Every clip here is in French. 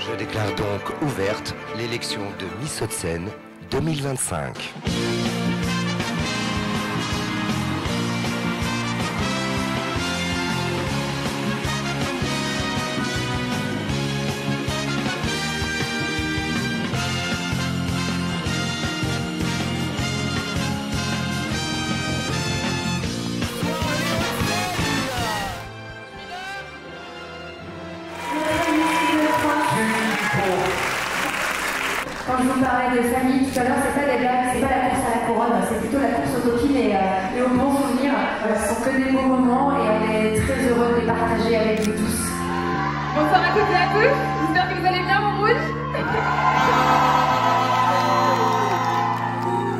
Je déclare donc ouverte l'élection de Miss Hauts-de-Seine 2025. Quand je vous parlais de famille tout à l'heure, c'est pas des blagues, c'est pas la course à la couronne, c'est plutôt la course aux copines et aux bons souvenirs. Voilà, ce sont que des beaux moments et on est très heureux de les partager avec vous tous. Bonsoir à toutes et à tous, j'espère que vous allez bien, mon rouge.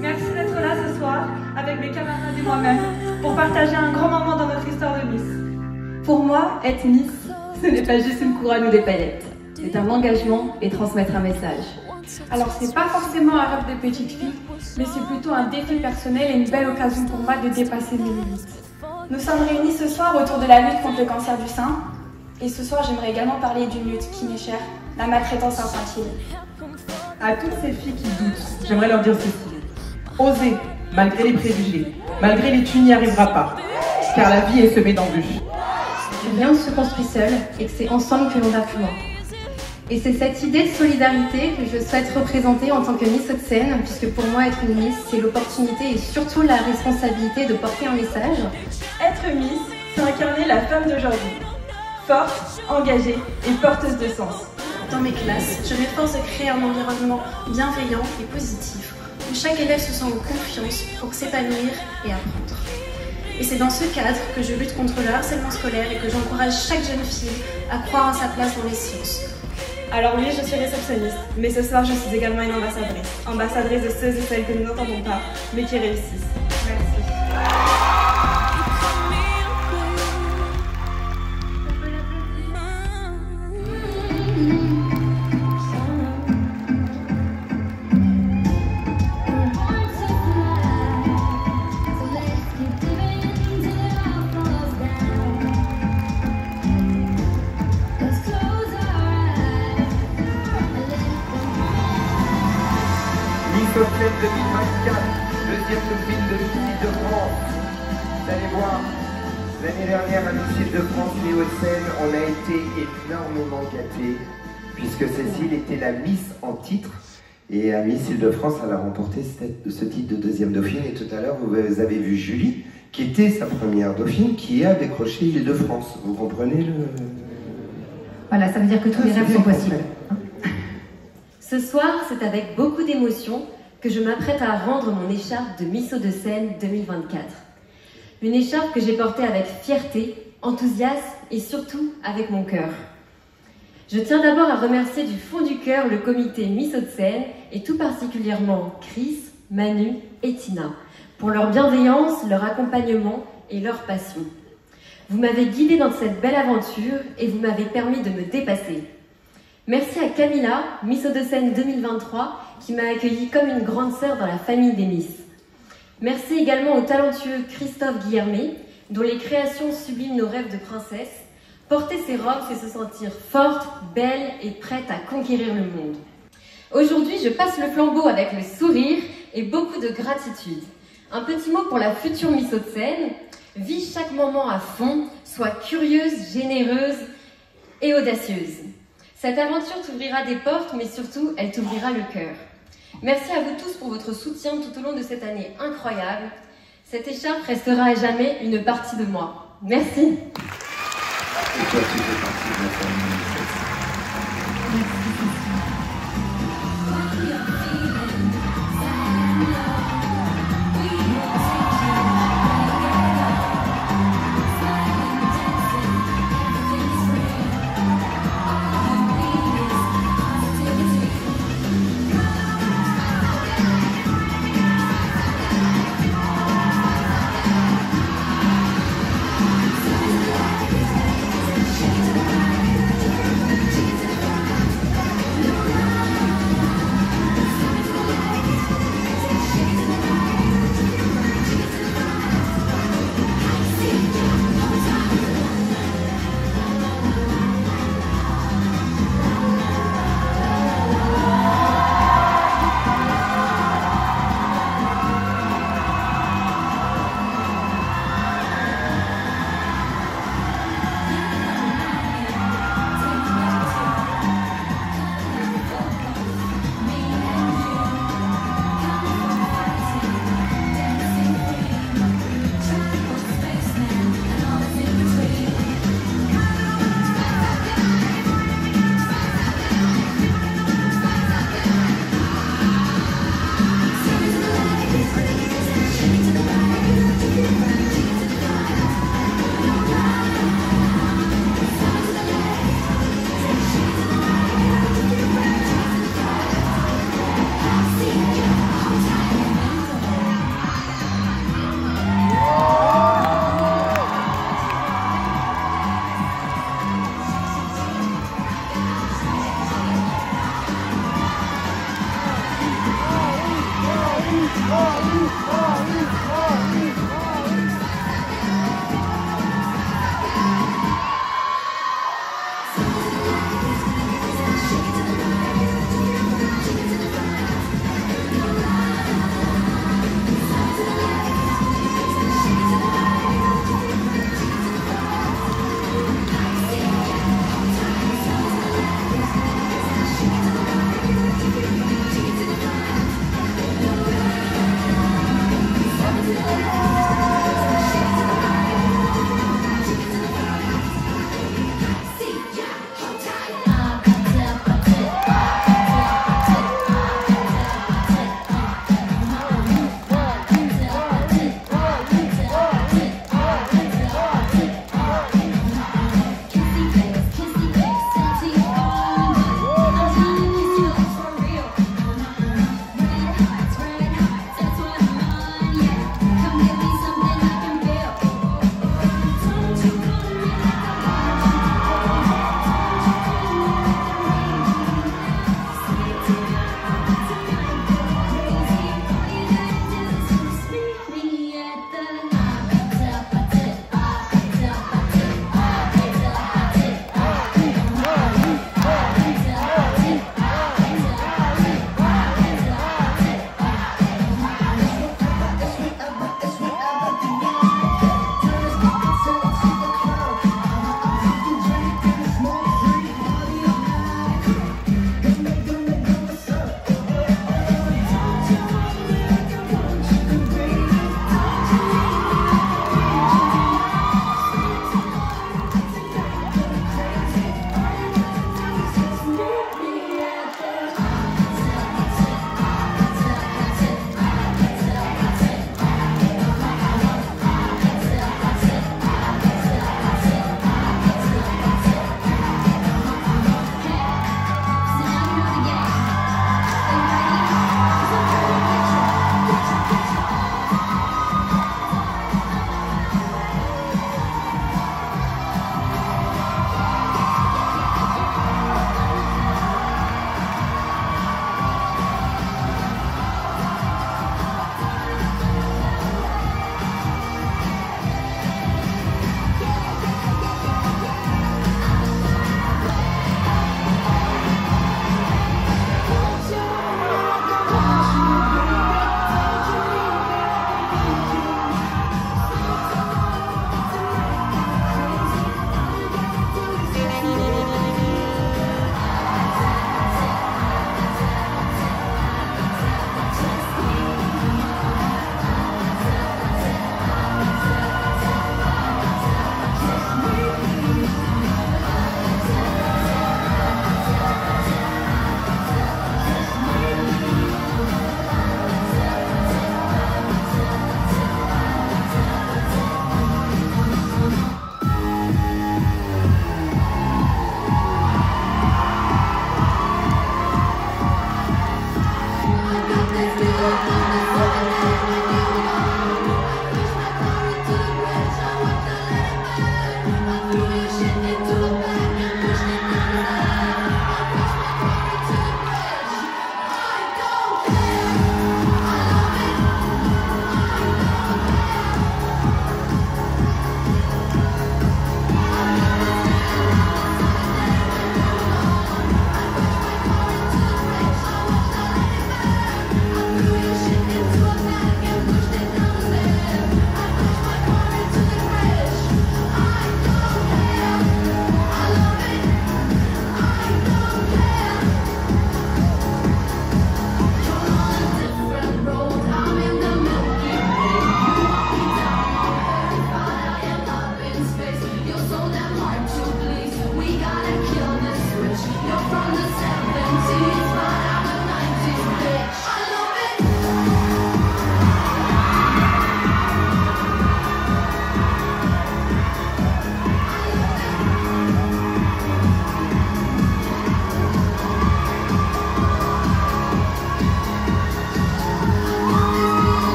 Merci d'être là ce soir avec mes camarades et moi-même pour partager un grand moment dans notre histoire de Miss. Pour moi, être Miss, ce n'est pas juste une couronne ou des paillettes. C'est un engagement et transmettre un message. Alors c'est pas forcément un rêve de petite fille, mais c'est plutôt un défi personnel et une belle occasion pour moi de dépasser mes limites. Nous sommes réunis ce soir autour de la lutte contre le cancer du sein. Et ce soir, j'aimerais également parler d'une lutte qui m'est chère, la maltraitance infantile. À toutes ces filles qui doutent, j'aimerais leur dire ceci. Osez, malgré les préjugés, malgré les tu n'y arriveras pas, car la vie est semée d'embûches. Rien ne se construit seul et que c'est ensemble que l'on va plus loin. Et c'est cette idée de solidarité que je souhaite représenter en tant que Miss Hauts-de-Seine, puisque pour moi, être une Miss, c'est l'opportunité et surtout la responsabilité de porter un message. Être Miss, c'est incarner la femme d'aujourd'hui. Forte, engagée et porteuse de sens. Dans mes classes, je m'efforce de créer un environnement bienveillant et positif, où chaque élève se sent en confiance pour s'épanouir et apprendre. Et c'est dans ce cadre que je lutte contre le harcèlement scolaire et que j'encourage chaque jeune fille à croire à sa place dans les sciences. Alors oui, je suis réceptionniste, mais ce soir je suis également une ambassadrice. Ambassadrice de ceux et celles que nous n'entendons pas, mais qui réussissent. Merci. Miss Hauts-de-Seine 2024, deuxième dauphine de Miss de France. Vous allez voir, l'année dernière à Miss de France et les Hauts-de-Seine, on a été énormément gâtés, puisque Cécile était la Miss en titre. Et à Miss Île-de-France, elle a remporté ce titre de deuxième dauphine. Et tout à l'heure, vous avez vu Julie, qui était sa première dauphine, qui a décroché l'Île-de-France. Vous comprenez le... Voilà, ça veut dire que tous les rêves sont possibles. Ce soir, c'est avec beaucoup d'émotion que je m'apprête à rendre mon écharpe de Miss Hauts-de-Seine 2024. Une écharpe que j'ai portée avec fierté, enthousiasme et surtout avec mon cœur. Je tiens d'abord à remercier du fond du cœur le comité Miss Hauts-de-Seine et tout particulièrement Chris, Manu et Tina pour leur bienveillance, leur accompagnement et leur passion. Vous m'avez guidée dans cette belle aventure et vous m'avez permis de me dépasser. Merci à Camilla, Miss Hauts-de-Seine 2023, qui m'a accueillie comme une grande sœur dans la famille des Miss. Merci également au talentueux Christophe Guillermet, dont les créations subliment nos rêves de princesse. Porter ses robes, c'est se sentir forte, belle et prête à conquérir le monde. Aujourd'hui, je passe le flambeau avec le sourire et beaucoup de gratitude. Un petit mot pour la future Miss Hauts-de-Seine. Vis chaque moment à fond, sois curieuse, généreuse et audacieuse. Cette aventure t'ouvrira des portes, mais surtout, elle t'ouvrira le cœur. Merci à vous tous pour votre soutien tout au long de cette année incroyable. Cette écharpe restera à jamais une partie de moi. Merci. Et toi, tu fais partie de la famille.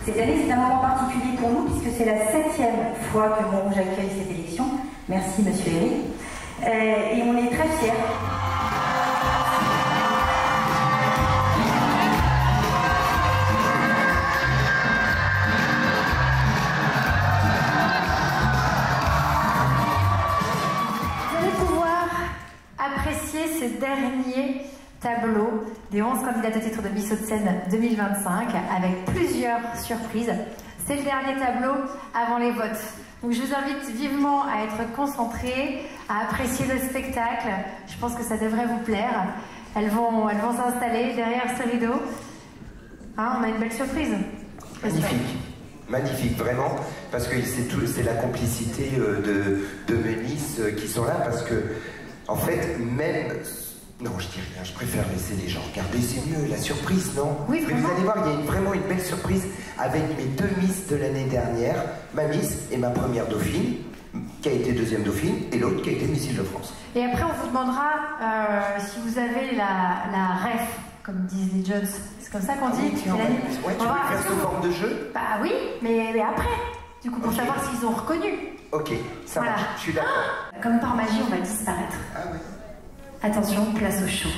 Cette année, c'est un moment particulier pour nous puisque c'est la 7e fois que Montrouge accueille cette élection. Merci, Monsieur Eric. Et on est très fiers. Vous allez pouvoir apprécier ce dernier tableau des 11 candidates au titre de Miss Hauts-de-Seine 2025 avec plusieurs surprises. C'est le dernier tableau avant les votes. Donc je vous invite vivement à être concentrés, à apprécier le spectacle. Je pense que ça devrait vous plaire. Elles vont s'installer derrière ce rideau. Hein, on a une belle surprise. Magnifique. Magnifique, vraiment, parce que c'est la complicité de mes Miss qui sont là, parce que, en fait, même... Non, je dis rien, je préfère laisser les gens regarder, c'est mieux, la surprise, non? Oui, mais vous allez voir, il y a vraiment une belle surprise avec mes 2 Miss de l'année dernière, ma Miss et ma première dauphine, qui a été 2e dauphine, et l'autre qui a été Miss Île-de-France. Et après, on vous demandera si vous avez la ref, comme disent les Jones. C'est comme ça qu'on dit. Tu veux faire sous forme de jeu? Bah oui, mais après, du coup, pour savoir s'ils ont reconnu. Ok, ça marche, je suis d'accord. Comme par magie, on va disparaître. Ah oui. Attention, place au show.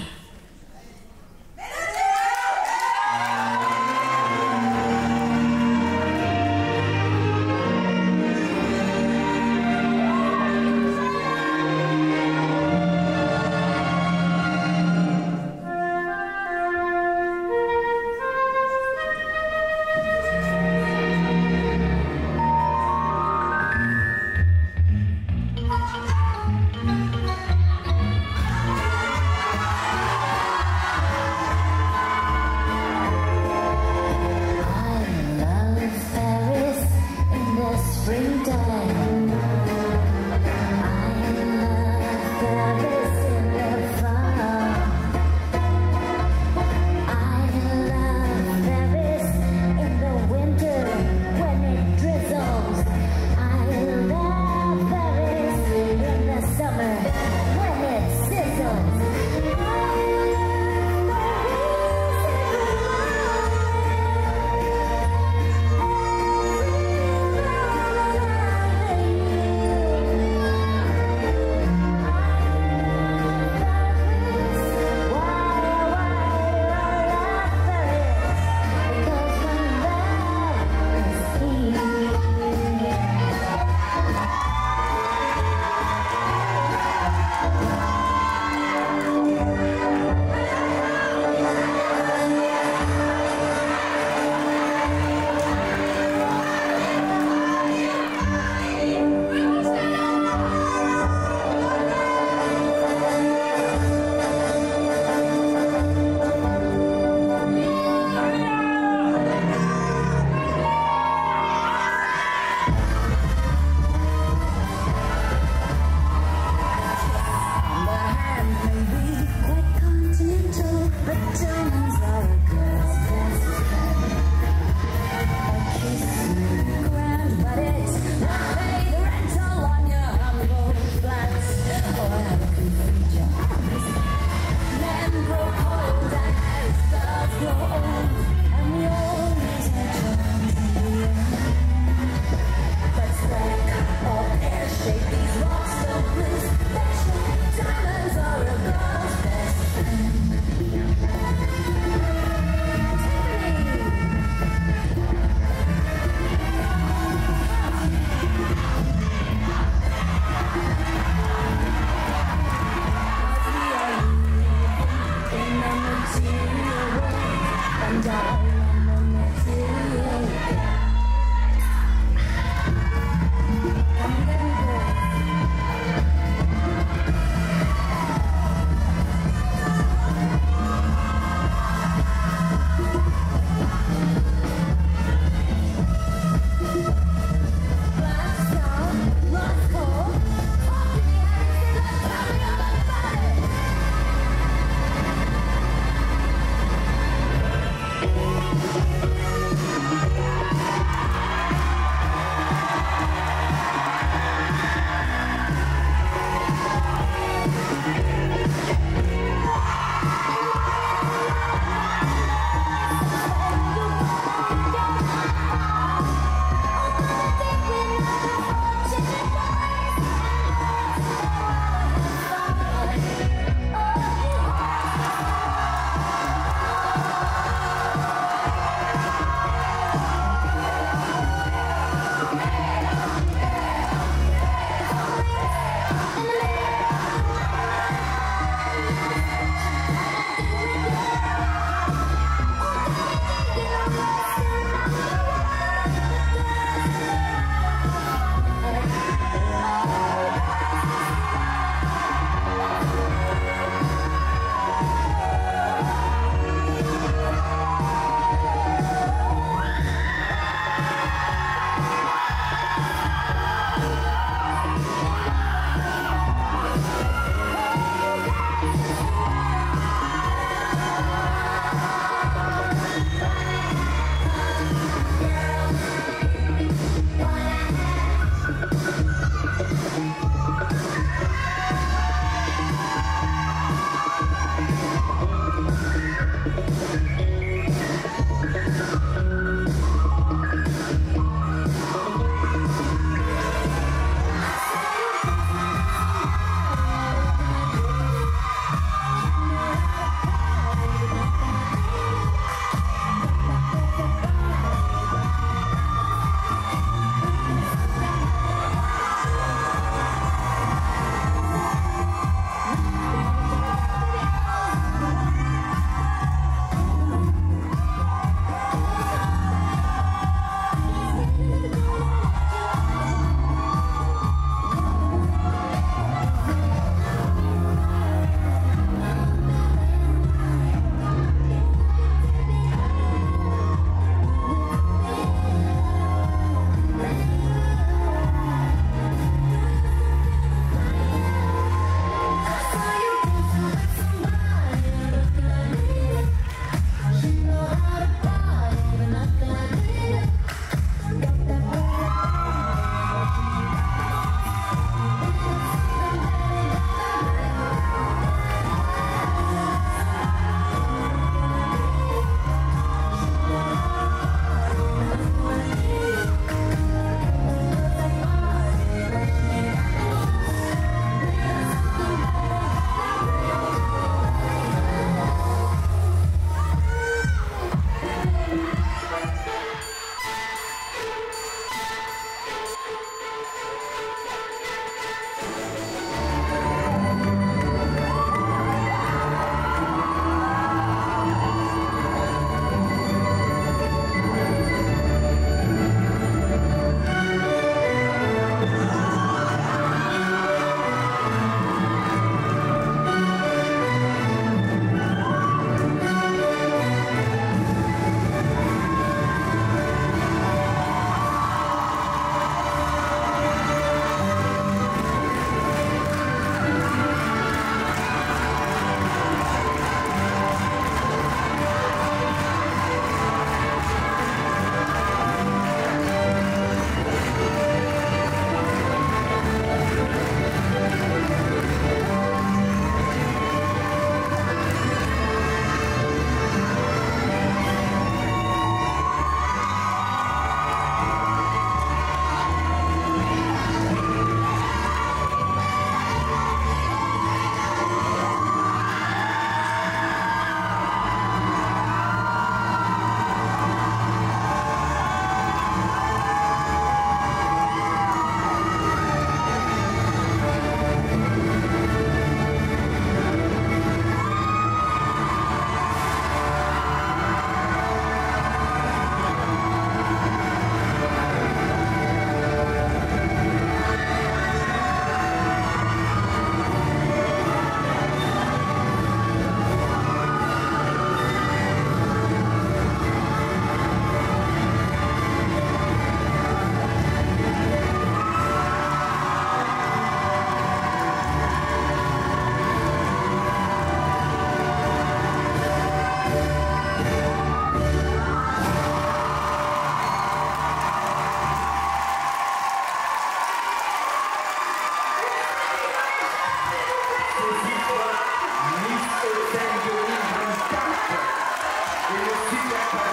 Merci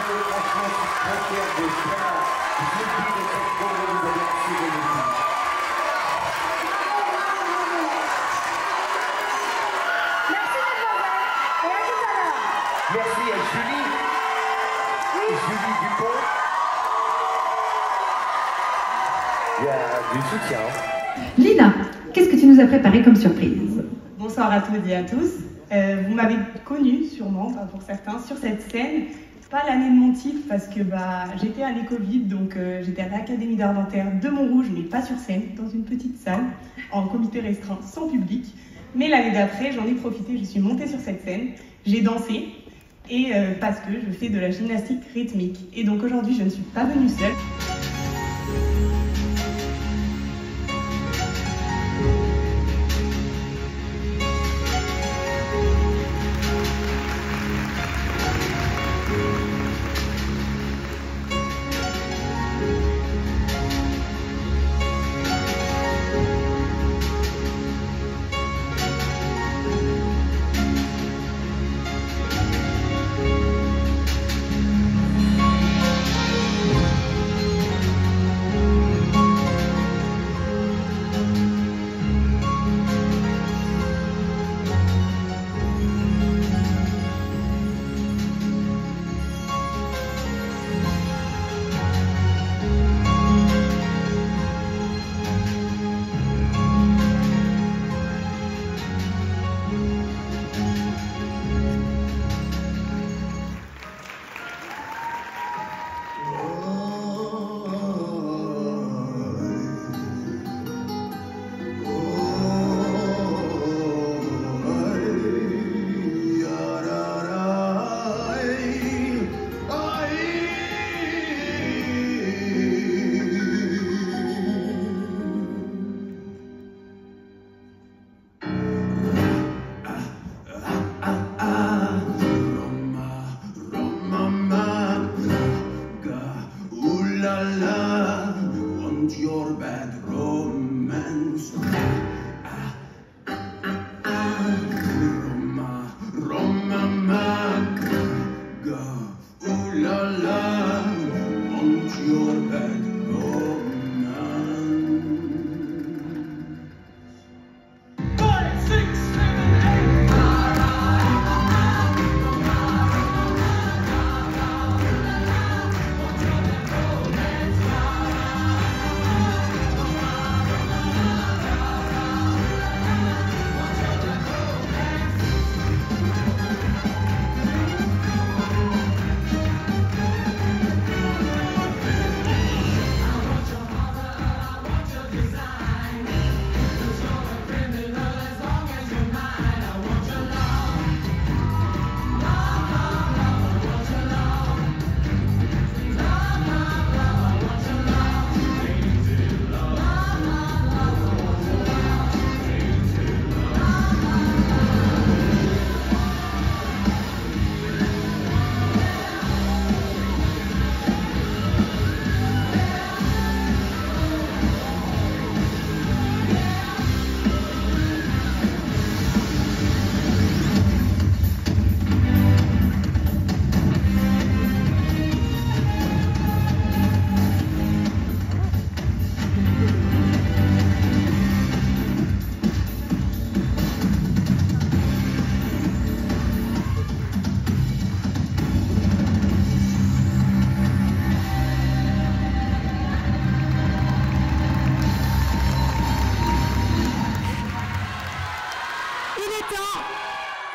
à Julie. Julie Dupont. Il y a du soutien. Lina, qu'est-ce que tu nous as préparé comme surprise? Bonsoir à toutes et à tous. Vous m'avez connue sûrement, pour certains, sur cette scène. Pas l'année de mon titre parce que j'étais année Covid, donc j'étais à l'Académie d'Art Dentaire de Montrouge, mais pas sur scène, dans une petite salle, en comité restreint, sans public. Mais l'année d'après, j'en ai profité, je suis montée sur cette scène, j'ai dansé, et parce que je fais de la gymnastique rythmique. Et donc aujourd'hui, je ne suis pas venue seule.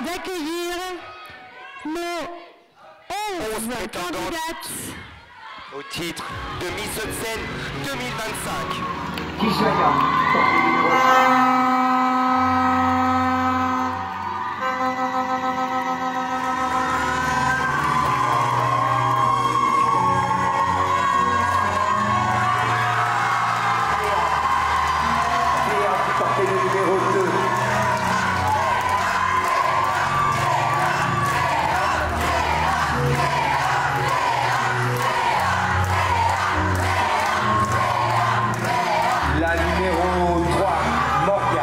d'accueillir nos 11 candidates au titre de Miss Hauts-de-Seine 2025. Kishaya, portée numéro 1. La numéro 3, Morgane.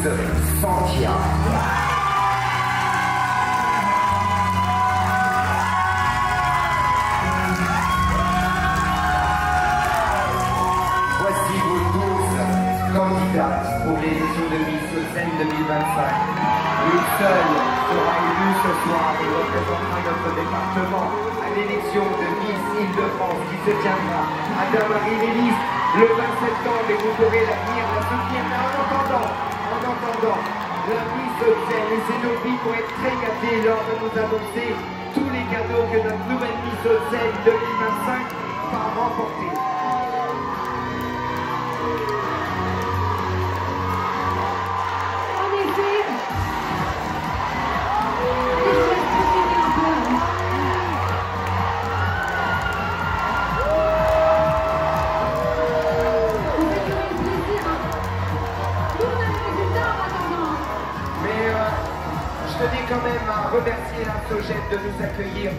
Miss Santia. Voici vos 12 candidates pour l'élection de Miss Hauts-de-Seine 2025. Une seule sera élue ce soir et représentera notre département à l'élection de Miss Île-de-France qui se tiendra à Damarie-les-Lys le 20 septembre et vous pourrez l'avenir la soutenir. Mais en attendant, la Miss Hauts-de-Seine et ses deux filles vont être très gâtées lors de nous annoncer tous les cadeaux que notre nouvelle Miss Hauts-de-Seine 2025 va remporter. Quand même à remercier la Soged de nous accueillir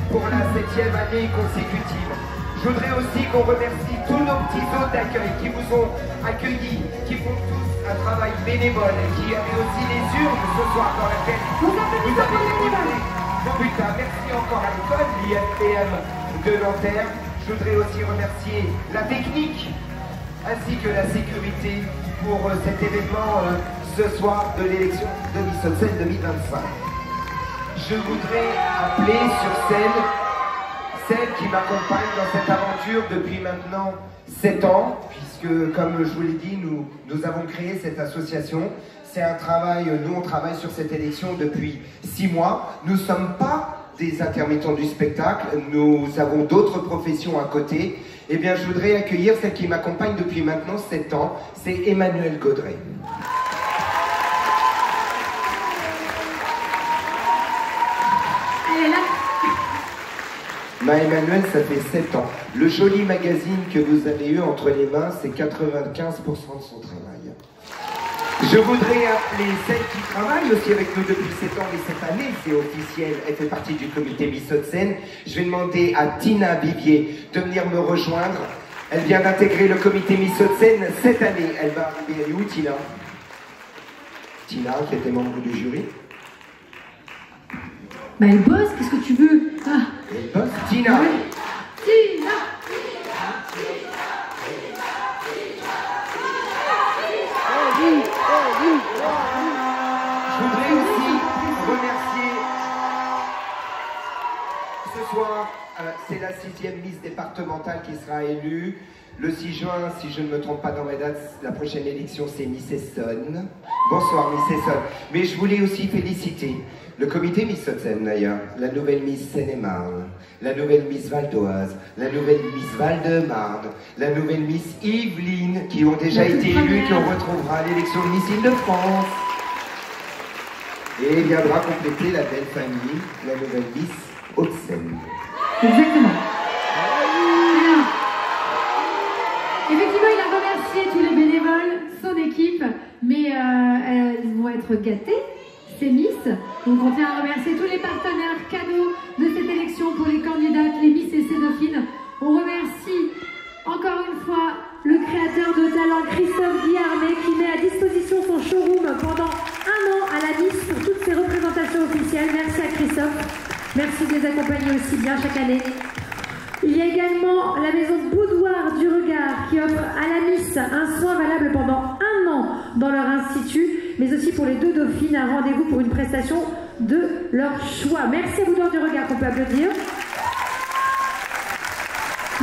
pour la 7e année consécutive. Je voudrais aussi qu'on remercie tous nos petits hôtes d'accueil qui vous ont accueillis, qui font tous un travail bénévole et qui avaient aussi les urnes ce soir dans laquelle vous avez déposé. Putain, merci encore à l'école, l'IFPM de Nanterre. Je voudrais aussi remercier la technique ainsi que la sécurité pour cet événement ce soir de l'élection de Miss Hauts-de-Seine 2025. Je voudrais appeler sur scène celle qui m'accompagne dans cette aventure depuis maintenant 7 ans, puisque comme je vous l'ai dit, nous avons créé cette association. C'est un travail, nous on travaille sur cette élection depuis 6 mois. Nous ne sommes pas des intermittents du spectacle, nous avons d'autres professions à côté. Eh bien, je voudrais accueillir celle qui m'accompagne depuis maintenant 7 ans, c'est Emmanuelle Gaudret. Emmanuelle, ça fait 7 ans. Le joli magazine que vous avez eu entre les mains, c'est 95% de son travail. Je voudrais appeler celle qui travaille aussi avec nous depuis 7 ans, mais cette année, c'est officiel, elle fait partie du comité Miss Hauts-de-Seine. Je vais demander à Tina Vivier de venir me rejoindre. Elle vient d'intégrer le comité Miss Hauts-de-Seine cette année. Elle va arriver, elle est où, Tina? Tina, qui était membre du jury. Bah elle bosse, qu'est-ce que tu veux? Ah. Elle bosse, Tina. Ouais. Tina. Je voudrais aussi remercier ce soir, c'est la 6e Miss départementale qui sera élue. Le 6 juin, si je ne me trompe pas dans ma date, la prochaine élection c'est Miss Essonne. Bonsoir Miss Essonne. Mais je voulais aussi féliciter le comité Miss Hauts-de-Seine d'ailleurs, la nouvelle Miss Seine-et-Marne, la nouvelle Miss Val d'Oise, la nouvelle Miss Val-de-Marne, la nouvelle Miss Yvelines, qui ont déjà été élues, qu'on retrouvera à l'élection de Miss Île-de-France. Et viendra compléter la belle famille, la nouvelle Miss Hauts-de-Seine. Exactement. Alors, effectivement, il a remercié tous les bénévoles, son équipe, mais elles vont être gâtées. C'est Miss, donc on tient à remercier tous les partenaires cadeaux de cette élection pour les candidates, les Miss et ses dauphines. On remercie encore une fois le créateur de talent Christophe Guillarmet qui met à disposition son showroom pendant 1 an à la Miss pour toutes ses représentations officielles. Merci à Christophe, merci de les accompagner aussi bien chaque année. Il y a également la maison Boudoir du Regard qui offre à la Miss un soin valable pendant 1 an dans leur institut, mais aussi pour les 2 dauphines, un rendez-vous pour une prestation de leur choix. Merci à Boudoir du Regard qu'on peut applaudir.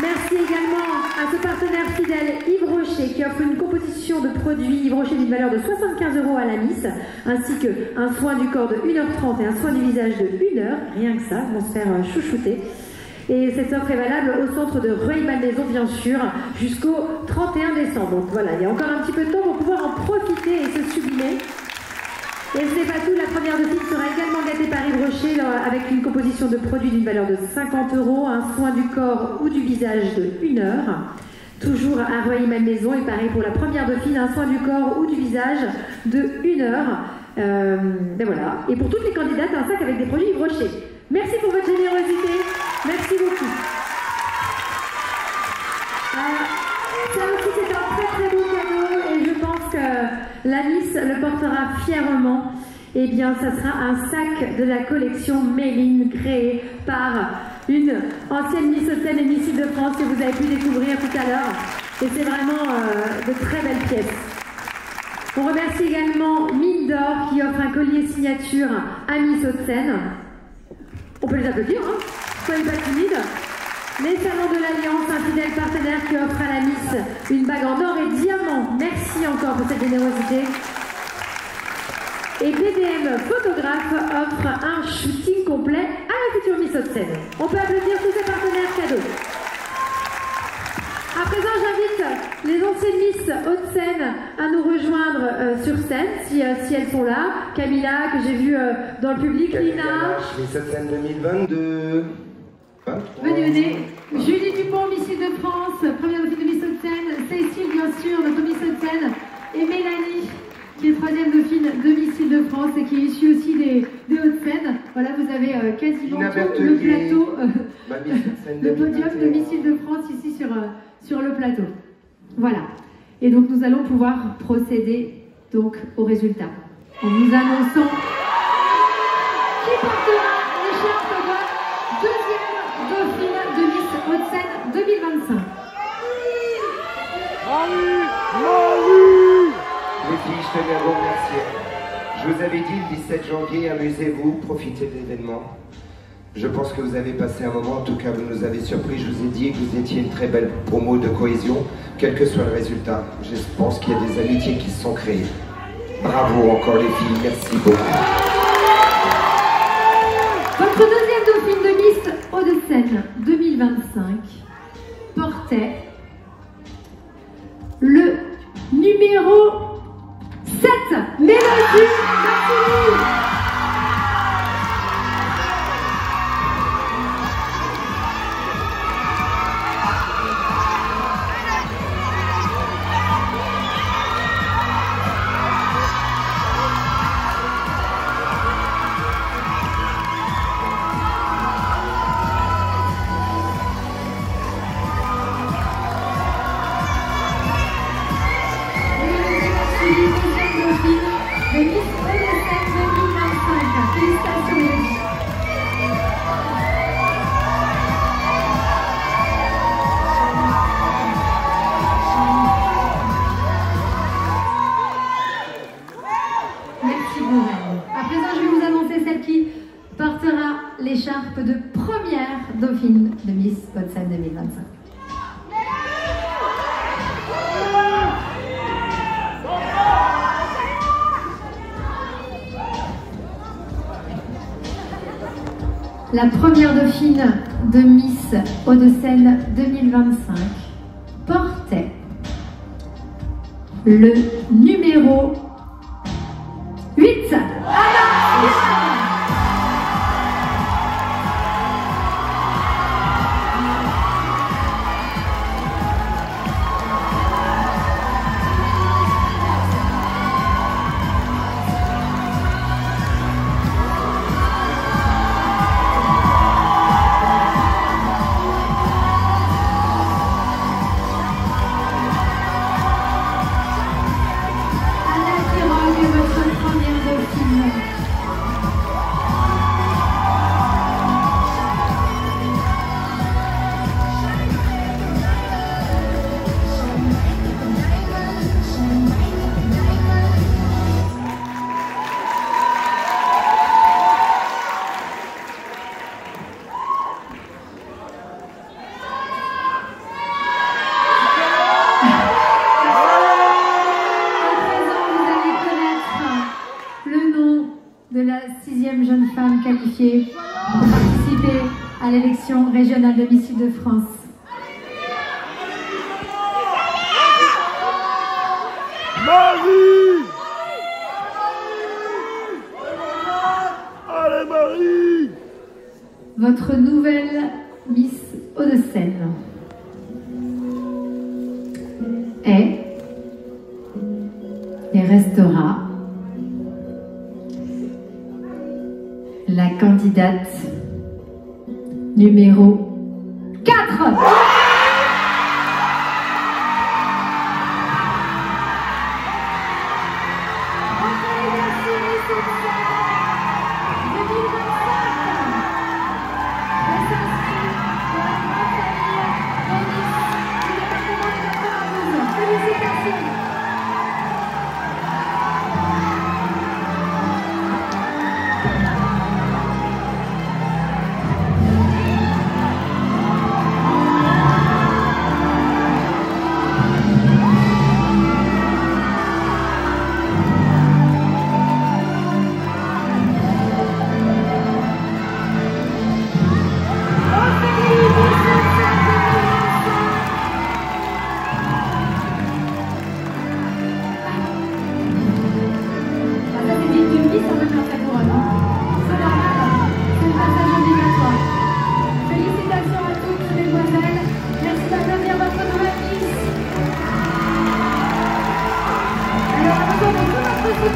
Merci également à ce partenaire fidèle Yves Rocher qui offre une composition de produits Yves Rocher d'une valeur de 75 € à la Miss, ainsi qu'un soin du corps de 1h30 et un soin du visage de 1 heure, rien que ça, vont se faire chouchouter. Et cette offre est valable au centre de Rueil-Malmaison, bien sûr, jusqu'au 31 décembre. Donc voilà, il y a encore un petit peu de temps pour pouvoir en profiter et se sublimer. Et ce n'est pas tout, la première dauphine sera également gâtée par Yves Rocher avec une composition de produits d'une valeur de 50 €, un soin du corps ou du visage de 1 heure. Toujours à Rueil-Malmaison, et pareil pour la première dauphine, un soin du corps ou du visage de 1 heure. Ben voilà. Et pour toutes les candidates, un sac avec des produits Yves Rocher. Merci pour votre générosité. Merci beaucoup. Ça aussi, c'est un très très beau cadeau et je pense que la Miss le portera fièrement. Eh bien, ça sera un sac de la collection Méline créé par une ancienne Miss Hauts-de-Seine et Miss Île-de-France que vous avez pu découvrir tout à l'heure. Et c'est vraiment de très belles pièces. On remercie également Mine d'Or qui offre un collier signature à Miss Hauts-de-Seine. On peut les applaudir, hein? Soyez pas timides. Les Salons de l'Alliance, un fidèle partenaire qui offre à la Miss une bague en or et diamant. Merci encore pour cette générosité. Et BDM Photographe offre un shooting complet à la future Miss Hauts-de-Seine. On peut applaudir tous ces partenaires cadeaux. À présent, j'invite les anciennes Miss Hauts-de-Seine à nous rejoindre sur scène, si elles sont là. Camilla, que j'ai vu dans le public, Lina. Miss Hauts-de-Seine 2022. Venez. Julie Dupont, Miss Île-de-France, première dauphine de Miss Hauts-de-Seine. Cécile, bien sûr, notre Miss Hauts-de-Seine. Et Mélanie, qui est troisième dauphine de Miss Île-de-France et qui est issue aussi des Hauts-de-Seine. Voilà, vous avez quasiment tout le plateau, le podium de Miss Île-de-France ici sur le plateau. Voilà. Et donc nous allons pouvoir procéder donc aux résultats. En nous annonçant qui portera l'écharpe de deuxième dauphine de Miss Hauts-de-Seine 2025. Les filles, je tenais à vous remercier. Je vous avais dit le 17 janvier, amusez-vous, profitez de l'événement. Je pense que vous avez passé un moment, en tout cas vous nous avez surpris. Je vous ai dit que vous étiez une très belle promo de cohésion, quel que soit le résultat. Je pense qu'il y a des amitiés qui se sont créées. Bravo encore les filles, merci beaucoup. Votre deuxième dauphine de Miss Hauts-de-Seine 2025 portait le numéro 7, Mélodie Martini. L'écharpe de première dauphine de Miss Hauts-de-Seine 2025. La première dauphine de Miss Hauts-de-Seine 2025 portait le numéro 8. Qualifiée pour participer à l'élection régionale de Miss Île-de-France. Marie! Allez Marie! Votre nouvelle Miss Hauts-de-Seine est et restera la candidate numéro 4.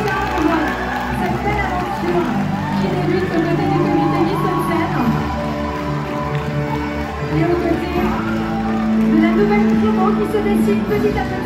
d'entendre cette belle aventure qui débute aux côtés du comité Miss Hauts-de-Seine et aux côtés de la nouvelle promo qui se dessine petit à petit.